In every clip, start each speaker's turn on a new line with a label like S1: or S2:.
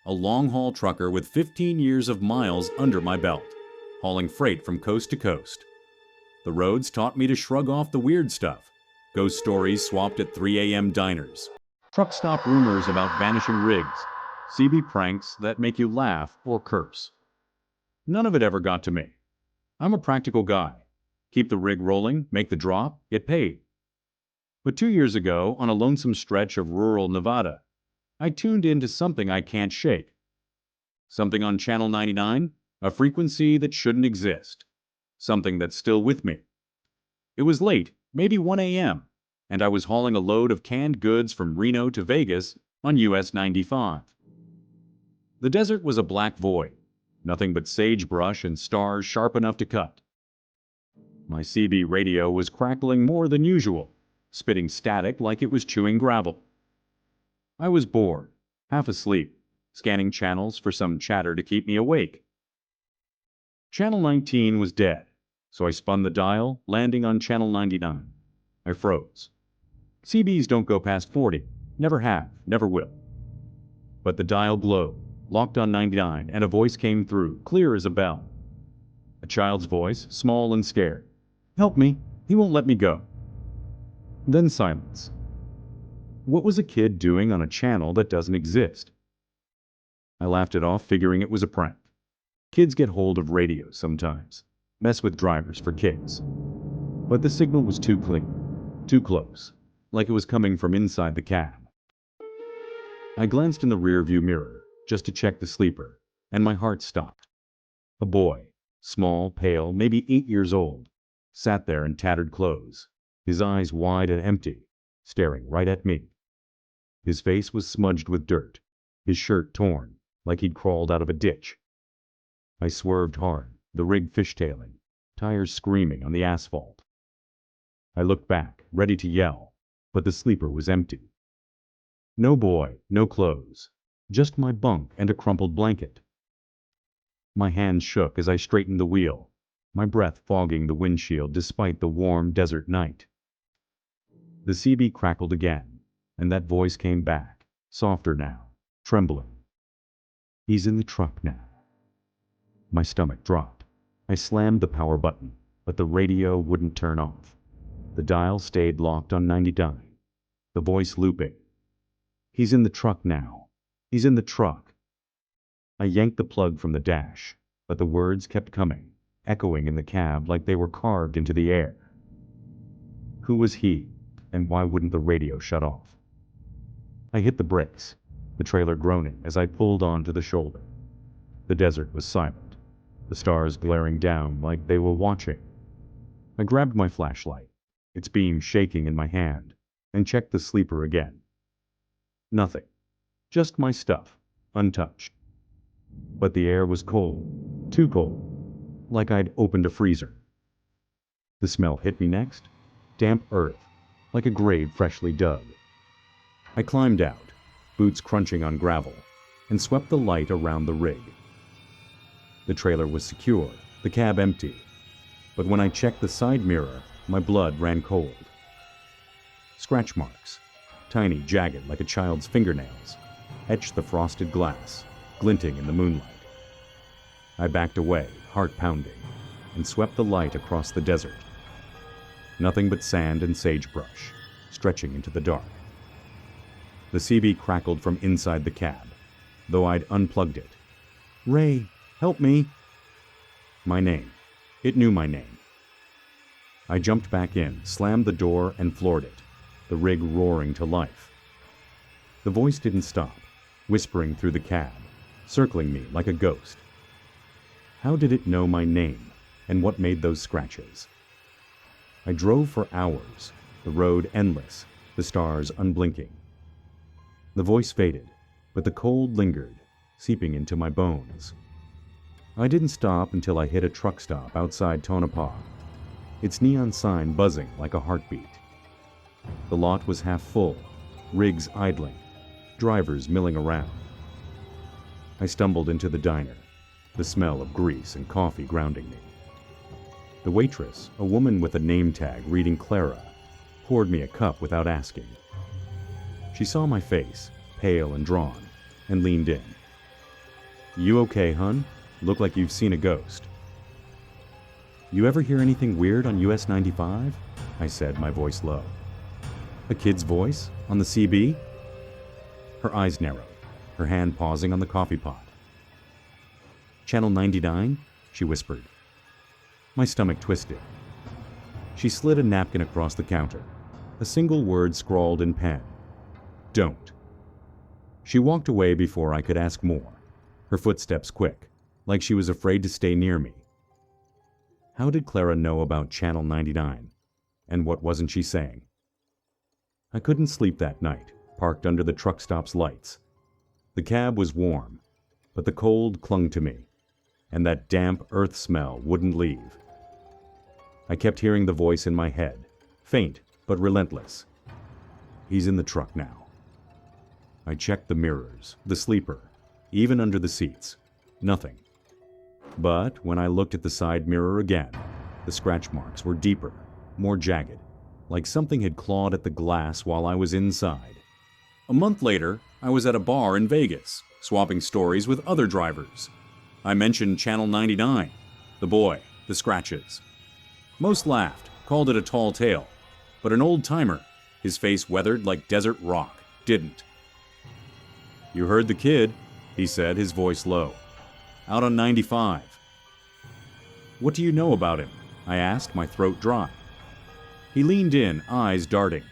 S1: a long-haul trucker with 15 years of miles under my belt, hauling freight from coast to coast. The roads taught me to shrug off the weird stuff, ghost stories swapped at 3 a.m. diners, truck stop rumors about vanishing rigs, CB pranks that make you laugh or curse. None of it ever got to me. I'm a practical guy. Keep the rig rolling, make the drop, get paid. But 2 years ago, on a lonesome stretch of rural Nevada, I tuned into something I can't shake. Something on Channel 99, a frequency that shouldn't exist. Something that's still with me. It was late, maybe 1 a.m., and I was hauling a load of canned goods from Reno to Vegas on US 95. The desert was a black void, nothing but sagebrush and stars sharp enough to cut. My CB radio was crackling more than usual, spitting static like it was chewing gravel. I was bored, half asleep, scanning channels for some chatter to keep me awake. Channel 19 was dead, so I spun the dial, landing on Channel 99. I froze. CBs don't go past 40, never have, never will. But the dial glowed, locked on 99, and a voice came through, clear as a bell. A child's voice, small and scared. "Help me, he won't let me go." Then silence. What was a kid doing on a channel that doesn't exist? I laughed it off, figuring it was a prank. Kids get hold of radios sometimes, mess with drivers for kicks. But the signal was too clean, too close, like it was coming from inside the cab. I glanced in the rearview mirror, just to check the sleeper, and my heart stopped. A boy, small, pale, maybe 8 years old, sat there in tattered clothes, his eyes wide and empty, staring right at me. His face was smudged with dirt, his shirt torn, like he'd crawled out of a ditch. I swerved hard, the rig fishtailing, tires screaming on the asphalt. I looked back, ready to yell, but the sleeper was empty. No boy, no clothes, just my bunk and a crumpled blanket. My hands shook as I straightened the wheel, my breath fogging the windshield despite the warm desert night. The CB crackled again, and that voice came back, softer now, trembling. "He's in the truck now." My stomach dropped. I slammed the power button, but the radio wouldn't turn off. The dial stayed locked on 99, the voice looping. "He's in the truck now. He's in the truck." I yanked the plug from the dash, but the words kept coming, echoing in the cab like they were carved into the air. Who was he, and why wouldn't the radio shut off? I hit the brakes, the trailer groaning as I pulled onto the shoulder. The desert was silent, the stars glaring down like they were watching. I grabbed my flashlight, its beam shaking in my hand, and checked the sleeper again. Nothing. Just my stuff, untouched. But the air was cold, too cold, like I'd opened a freezer. The smell hit me next, damp earth, like a grave freshly dug. I climbed out, boots crunching on gravel, and swept the light around the rig. The trailer was secure, the cab empty, but when I checked the side mirror, my blood ran cold. Scratch marks, tiny, jagged like a child's fingernails, etched the frosted glass, glinting in the moonlight. I backed away, heart pounding, and swept the light across the desert. Nothing but sand and sagebrush, stretching into the dark. The CB crackled from inside the cab, though I'd unplugged it. "Ray, help me." My name. It knew my name. I jumped back in, slammed the door, and floored it, the rig roaring to life. The voice didn't stop, whispering through the cab, circling me like a ghost. How did it know my name, and what made those scratches? I drove for hours, the road endless, the stars unblinking. The voice faded, but the cold lingered, seeping into my bones. I didn't stop until I hit a truck stop outside Tonopah, its neon sign buzzing like a heartbeat. The lot was half full, rigs idling, drivers milling around. I stumbled into the diner, the smell of grease and coffee grounding me. The waitress, a woman with a name tag reading Clara, poured me a cup without asking. She saw my face, pale and drawn, and leaned in. "You okay, hun? Look like you've seen a ghost." "You ever hear anything weird on US 95? I said, my voice low. "A kid's voice? On the CB?" Her eyes narrowed, her hand pausing on the coffee pot. "Channel 99? She whispered. My stomach twisted. She slid a napkin across the counter, a single word scrawled in pen. "Don't." She walked away before I could ask more, her footsteps quick, like she was afraid to stay near me. How did Clara know about Channel 99? And what wasn't she saying? I couldn't sleep that night, parked under the truck stop's lights. The cab was warm, but the cold clung to me, and that damp earth smell wouldn't leave. I kept hearing the voice in my head, faint but relentless. He's in the truck now. I checked the mirrors, the sleeper, even under the seats. Nothing. But when I looked at the side mirror again, the scratch marks were deeper, more jagged, like something had clawed at the glass while I was inside. A month later, I was at a bar in Vegas, swapping stories with other drivers. I mentioned Channel 99, the boy, the scratches. Most laughed, called it a tall tale, but an old-timer, his face weathered like desert rock, didn't. "You heard the kid," he said, his voice low. "Out on 95. "What do you know about him?" I asked, my throat dry. He leaned in, eyes darting.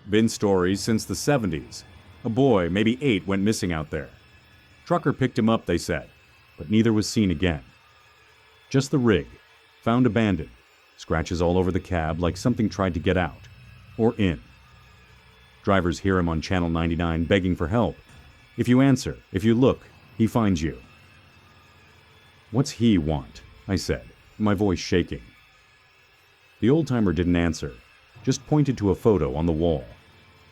S1: "Been stories since the 70s. A boy, maybe 8, went missing out there. Trucker picked him up, they said, but neither was seen again. Just the rig, found abandoned, scratches all over the cab like something tried to get out, or in. Drivers hear him on Channel 99 begging for help. If you answer, if you look, he finds you." "What's he want?" I said, my voice shaking. The old-timer didn't answer, just pointed to a photo on the wall,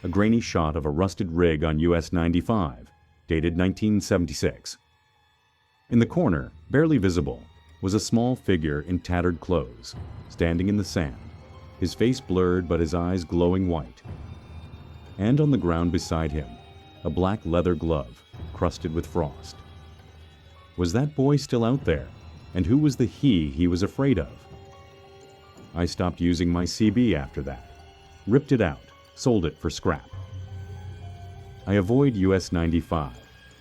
S1: a grainy shot of a rusted rig on US 95, dated 1976. In the corner, barely visible, was a small figure in tattered clothes, standing in the sand, his face blurred but his eyes glowing white. And on the ground beside him, a black leather glove, crusted with frost. Was that boy still out there? And who was the he was afraid of? I stopped using my CB after that, ripped it out, sold it for scrap. I avoid US 95,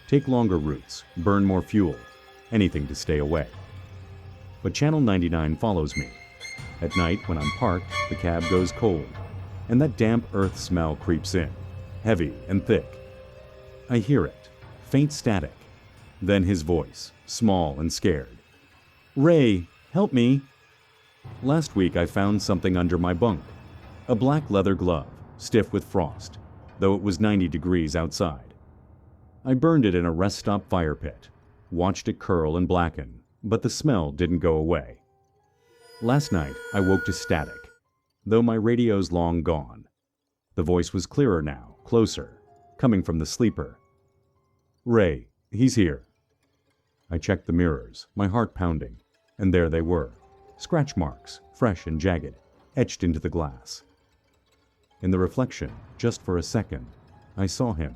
S1: take longer routes, burn more fuel, anything to stay away. But Channel 99 follows me. At night, when I'm parked, the cab goes cold, and that damp earth smell creeps in, heavy and thick. I hear it, faint static. Then his voice, small and scared. "Ray, help me." Last week I found something under my bunk. A black leather glove, stiff with frost, though it was 90 degrees outside. I burned it in a rest stop fire pit, watched it curl and blacken, but the smell didn't go away. Last night I woke to static, though my radio's long gone. The voice was clearer now, closer, coming from the sleeper. "Ray, he's here." I checked the mirrors, my heart pounding, and there they were, scratch marks, fresh and jagged, etched into the glass. In the reflection, just for a second, I saw him,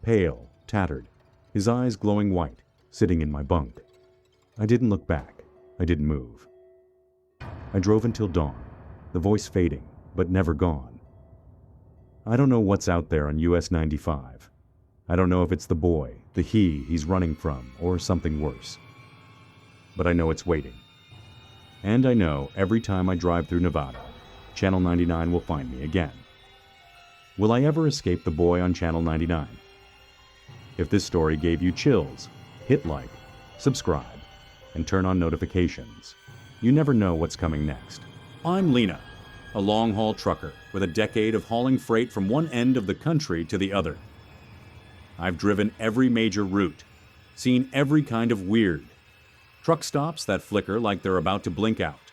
S1: pale, tattered, his eyes glowing white, sitting in my bunk. I didn't look back. I didn't move. I drove until dawn, the voice fading, but never gone. I don't know what's out there on US 95. I don't know if it's the boy, the he's running from, or something worse. But I know it's waiting. And I know every time I drive through Nevada, Channel 99 will find me again. Will I ever escape the boy on Channel 99? If this story gave you chills, hit like, subscribe, and turn on notifications. You never know what's coming next. I'm Lena, a long-haul trucker with a decade of hauling freight from one end of the country to the other. I've driven every major route, seen every kind of weird. Truck stops that flicker like they're about to blink out.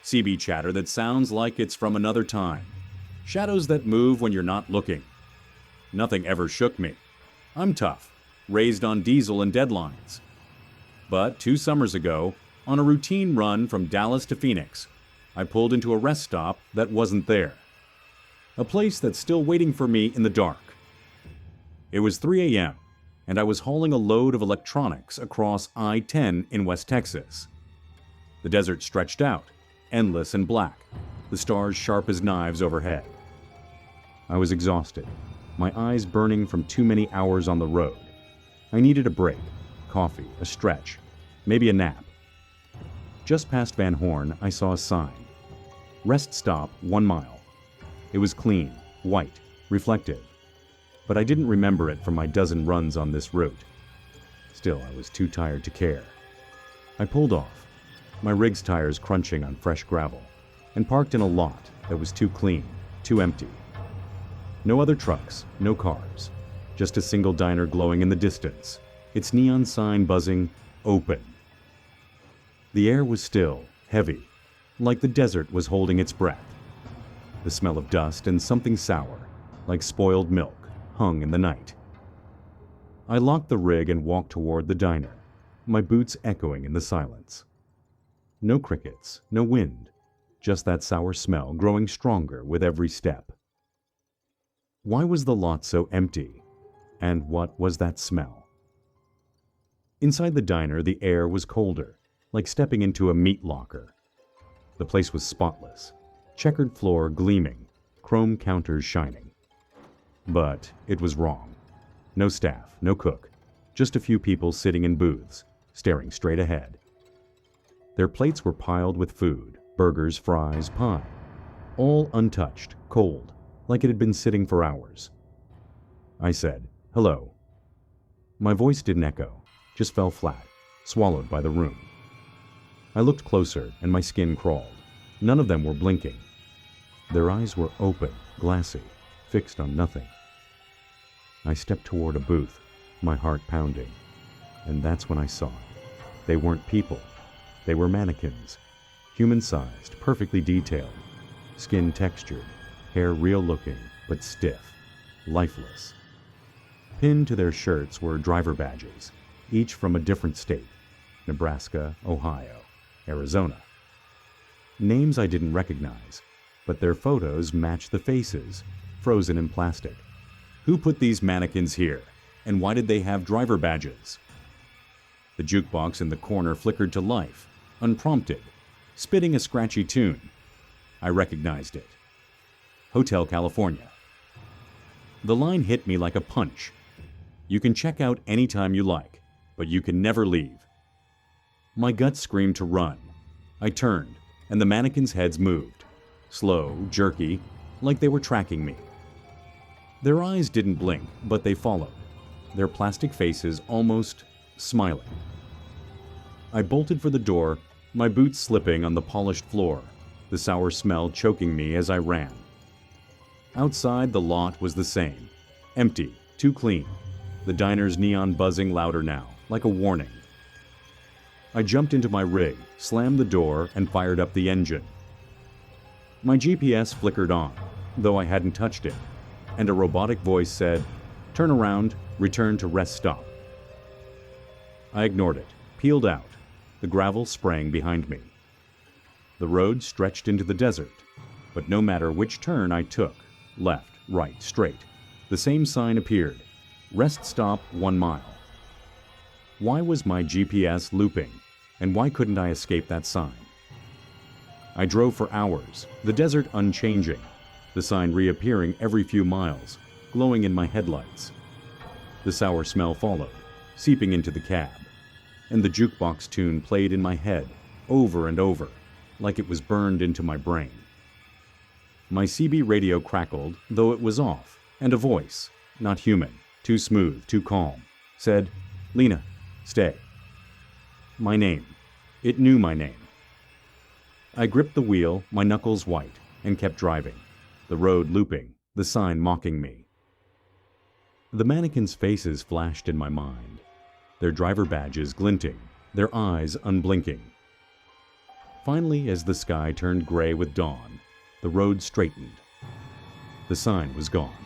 S1: CB chatter that sounds like it's from another time. Shadows that move when you're not looking. Nothing ever shook me. I'm tough, raised on diesel and deadlines. But 2 summers ago, on a routine run from Dallas to Phoenix, I pulled into a rest stop that wasn't there. A place that's still waiting for me in the dark. It was 3 a.m., and I was hauling a load of electronics across I-10 in West Texas. The desert stretched out, endless and black, the stars sharp as knives overhead. I was exhausted, my eyes burning from too many hours on the road. I needed a break, coffee, a stretch, maybe a nap. Just past Van Horn, I saw a sign. Rest stop 1 mile. It was clean, white, reflective. But I didn't remember it from my dozen runs on this route. Still, I was too tired to care. I pulled off, my rig's tires crunching on fresh gravel, and parked in a lot that was too clean, too empty. No other trucks, no cars, just a single diner glowing in the distance, its neon sign buzzing, open. The air was still, heavy, like the desert was holding its breath. The smell of dust and something sour, like spoiled milk, hung in the night. I locked the rig and walked toward the diner, my boots echoing in the silence. No crickets, no wind, just that sour smell growing stronger with every step. Why was the lot so empty? And what was that smell? Inside the diner, the air was colder, like stepping into a meat locker. The place was spotless, checkered floor gleaming, chrome counters shining. But it was wrong. No staff, no cook, just a few people sitting in booths, staring straight ahead. Their plates were piled with food, burgers, fries, pie, all untouched, cold, like it had been sitting for hours. I said, "Hello." My voice didn't echo, just fell flat, swallowed by the room. I looked closer and my skin crawled. None of them were blinking. Their eyes were open, glassy, fixed on nothing. I stepped toward a booth, my heart pounding, and that's when I saw it. They weren't people. They were mannequins, human-sized, perfectly detailed, skin textured, hair real-looking, but stiff, lifeless. Pinned to their shirts were driver badges, each from a different state: Nebraska, Ohio, Arizona. Names I didn't recognize, but their photos matched the faces, frozen in plastic. Who put these mannequins here, and why did they have driver badges? The jukebox in the corner flickered to life, unprompted, spitting a scratchy tune. I recognized it. Hotel California. The line hit me like a punch. You can check out anytime you like, but you can never leave. My gut screamed to run. I turned, and the mannequins' heads moved, slow, jerky, like they were tracking me. Their eyes didn't blink, but they followed, their plastic faces almost smiling. I bolted for the door, my boots slipping on the polished floor, the sour smell choking me as I ran. Outside, the lot was the same, empty, too clean, the diner's neon buzzing louder now, like a warning. I jumped into my rig, slammed the door, and fired up the engine. My GPS flickered on, though I hadn't touched it, and a robotic voice said, "Turn around, return to rest stop." I ignored it, peeled out, the gravel spraying behind me. The road stretched into the desert, but no matter which turn I took, left, right, straight, the same sign appeared: rest stop 1 mile. Why was my GPS looping, and why couldn't I escape that sign? I drove for hours, the desert unchanging, the sign reappearing every few miles, glowing in my headlights. The sour smell followed, seeping into the cab, and the jukebox tune played in my head, over and over, like it was burned into my brain. My CB radio crackled, though it was off, and a voice, not human, too smooth, too calm, said, "Lena, stay." My name. It knew my name. I gripped the wheel, my knuckles white, and kept driving, the road looping, the sign mocking me. The mannequins' faces flashed in my mind, their driver badges glinting, their eyes unblinking. Finally, as the sky turned gray with dawn, the road straightened. The sign was gone,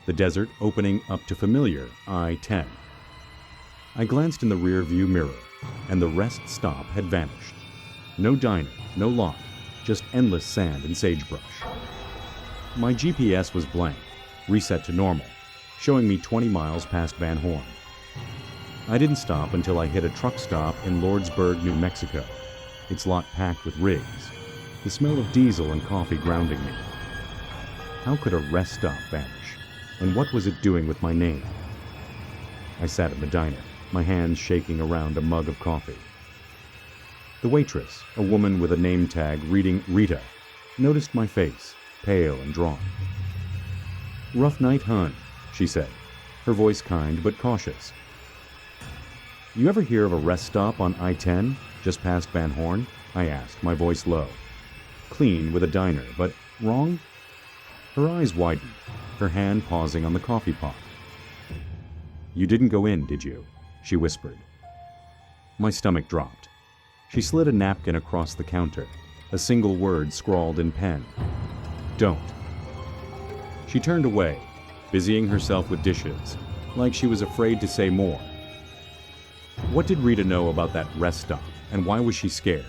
S1: the desert opening up to familiar I-10. I glanced in the rear-view mirror, and the rest stop had vanished. No diner, no lot, just endless sand and sagebrush. My GPS was blank, reset to normal, showing me 20 miles past Van Horn. I didn't stop until I hit a truck stop in Lordsburg, New Mexico, its lot packed with rigs, the smell of diesel and coffee grounding me. How could a rest stop vanish? And what was it doing with my name? I sat in the diner, my hands shaking around a mug of coffee. The waitress, a woman with a name tag reading Rita, noticed my face, pale and drawn. "Rough night, hun," she said, her voice kind but cautious. "You ever hear of a rest stop on I-10, just past Van Horn?" I asked, my voice low. Clean with a diner, but wrong? Her eyes widened, her hand pausing on the coffee pot. "You didn't go in, did you?" she whispered. My stomach dropped. She slid a napkin across the counter, a single word scrawled in pen. "Don't." She turned away, busying herself with dishes, like she was afraid to say more. What did Rita know about that rest stop, and why was she scared?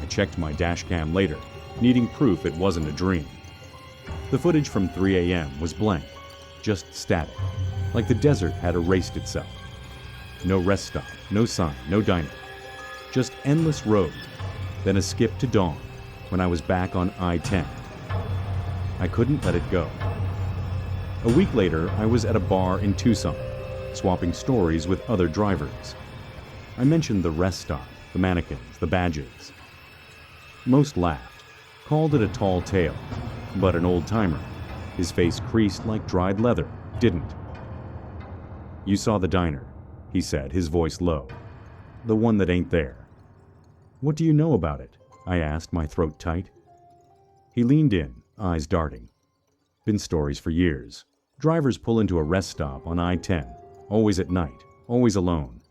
S1: I checked my dash cam later, needing proof it wasn't a dream. The footage from 3 a.m. was blank, just static, like the desert had erased itself. No rest stop, no sign, no diner. Just endless road, then a skip to dawn, when I was back on I-10. I couldn't let it go. A week later, I was at a bar in Tucson, swapping stories with other drivers. I mentioned the rest stop, the mannequins, the badges. Most laughed, called it a tall tale, but an old-timer, his face creased like dried leather, didn't. "You saw the diner," he said, his voice low. "The one that ain't there." "What do you know about it?" I asked, my throat tight. He leaned in, eyes darting. "Been stories for years. Drivers pull into a rest stop on I-10, always at night, always alone.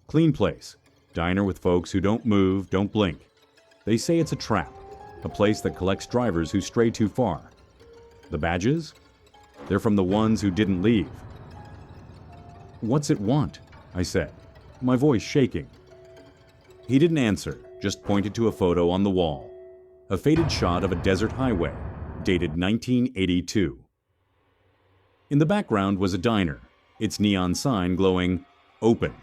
S1: Clean place, diner with folks who don't move, don't blink. They say it's a trap, a place that collects drivers who stray too far. The badges? They're from the ones who didn't leave." "What's it want?" I said, my voice shaking. He didn't answer, just pointed to a photo on the wall. A faded shot of a desert highway, dated 1982. In the background was a diner, its neon sign glowing, "Open."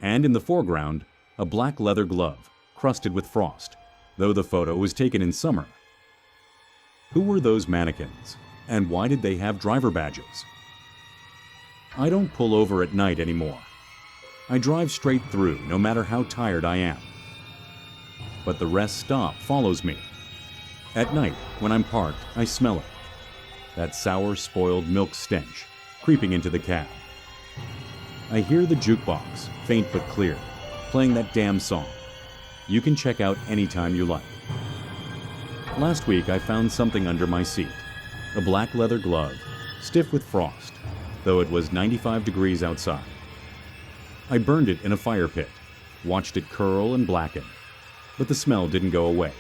S1: And in the foreground, a black leather glove, crusted with frost, though the photo was taken in summer. Who were those mannequins, and why did they have driver badges? I don't pull over at night anymore. I drive straight through, no matter how tired I am. But the rest stop follows me. At night, when I'm parked, I smell it. That sour, spoiled milk stench, creeping into the cab. I hear the jukebox, faint but clear, playing that damn song. You can check out anytime you like. Last week, I found something under my seat. A black leather glove, stiff with frost, though it was 95 degrees outside. I burned it in a fire pit, watched it curl and blacken, but the smell didn't go away.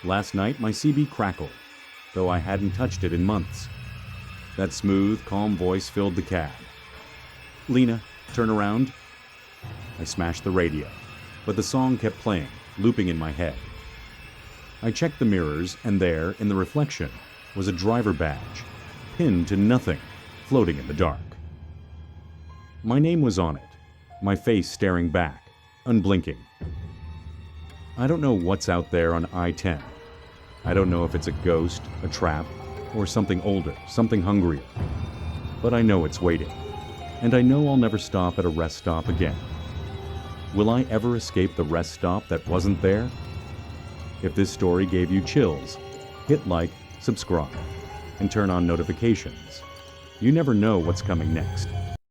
S1: Last night, my CB crackled, though I hadn't touched it in months. That smooth, calm voice filled the cab. "Lena, turn around." I smashed the radio, but the song kept playing, looping in my head. I checked the mirrors, and there, in the reflection, was a driver badge, pinned to nothing, floating in the dark. My name was on it, my face staring back, unblinking. I don't know what's out there on I-10. I don't know if it's a ghost, a trap, or something older, something hungrier. But I know it's waiting, and I know I'll never stop at a rest stop again. Will I ever escape the rest stop that wasn't there? If this story gave you chills, hit like, subscribe, and turn on notifications. You never know what's coming next.